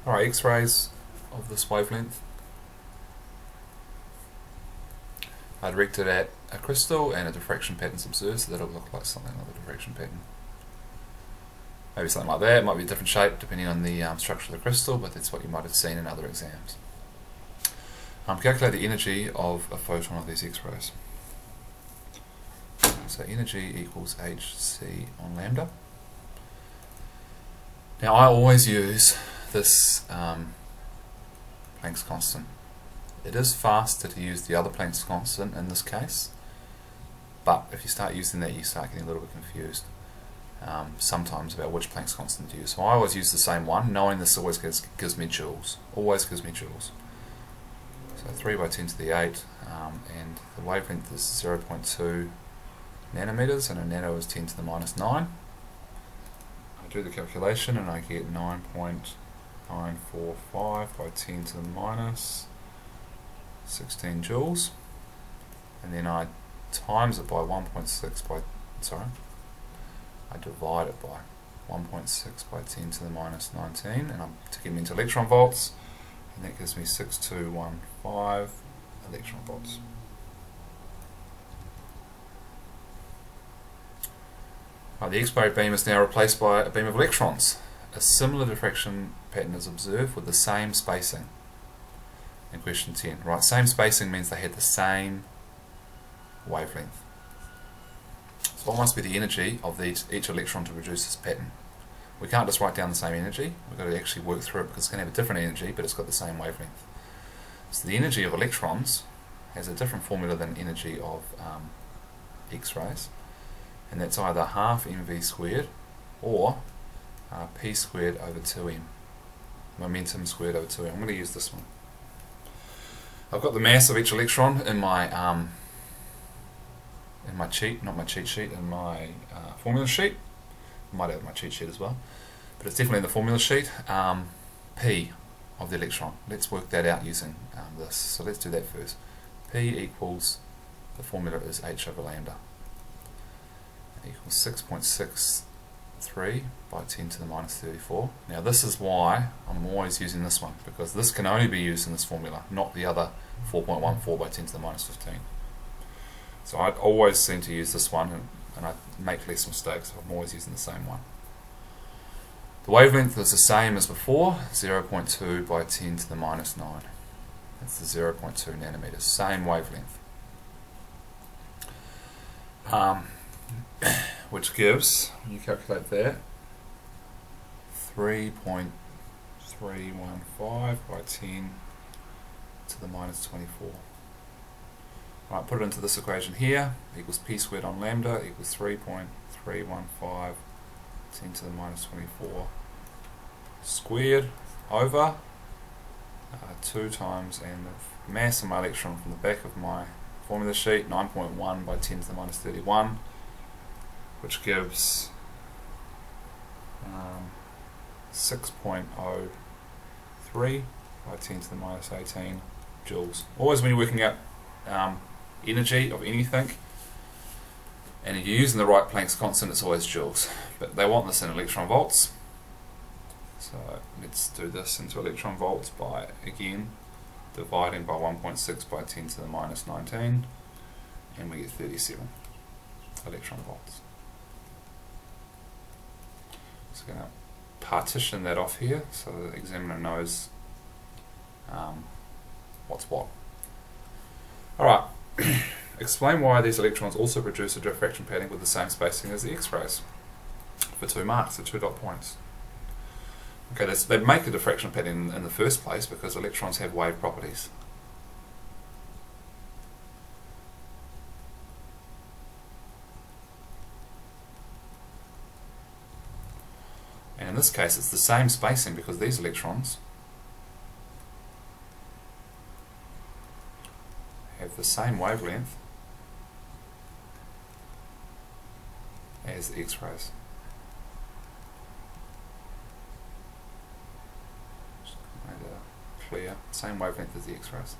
Alright, X-rays of this wavelength are directed at a crystal and a diffraction pattern is observed, so that'll look like something like a diffraction pattern. Maybe something like that. It might be a different shape depending on the structure of the crystal, but that's what you might have seen in other exams. Calculate the energy of a photon of these X-rays. So energy equals hc on lambda. Now I always use this Planck's constant. It is faster to use the other Planck's constant in this case, but if you start using that you start getting a little bit confused sometimes about which Planck's constant to use. So I always use the same one, knowing this always gives me joules. Always gives me joules. So 3 by 10 to the 8, and the wavelength is 0.2 nanometers, and a nano is 10 to the minus 9. I do the calculation and I get 9.945 by 10 to the minus 16 joules, and then I times it by 1.6 by, I divide it by 1.6 by 10 to the minus 19, and to get me into electron volts, and that gives me 6215 electron volts. The X-ray beam is now replaced by a beam of electrons. A similar diffraction pattern is observed with the same spacing. In question 10, right? Same spacing means they had the same wavelength. So what must be the energy of each electron to produce this pattern? We can't just write down the same energy. We've got to actually work through it because it's going to have a different energy, but it's got the same wavelength. So the energy of electrons has a different formula than energy of X-rays, and that's either half mv squared or p squared over 2m. Momentum squared over 2m. I'm going to use this one. I've got the mass of each electron in my cheat, not my cheat sheet, in my formula sheet. I might have my cheat sheet as well, but it's definitely in the formula sheet. P of the electron. Let's work that out using this. So let's do that first. P equals, the formula is h over lambda, equals 6.63 by 10 to the minus 34. Now this is why I'm always using this one, because this can only be used in this formula, not the other 4.14 by 10 to the minus 15. So I always seem to use this one, and I make less mistakes, so I'm always using the same one. The wavelength is the same as before, 0.2 by 10 to the minus 9. That's the 0.2 nanometers, same wavelength. Which gives, when you calculate that, 3.315 by 10 to the minus 24. Right, put it into this equation here, equals p squared on lambda equals 3.315 10 to the minus 24 squared over 2 times, and the mass of my electron from the back of my formula sheet, 9.1 by 10 to the minus 31, which gives 6.03 by 10 to the minus 18 joules. Always when you're working out energy of anything, and if you're using the right Planck's constant, it's always joules. But they want this in electron volts. So let's do this into electron volts by, again, dividing by 1.6 by 10 to the minus 19, and we get 37 electron volts. So I'm going to partition that off here so the examiner knows what's what. Alright, explain why these electrons also produce a diffraction pattern with the same spacing as the X-rays for 2 marks, so 2 dot points. Okay, they make a diffraction pattern in the first place because electrons have wave properties. And in this case it's the same spacing because these electrons have the same wavelength as the X-rays. Just made it clear, same wavelength as the X-rays.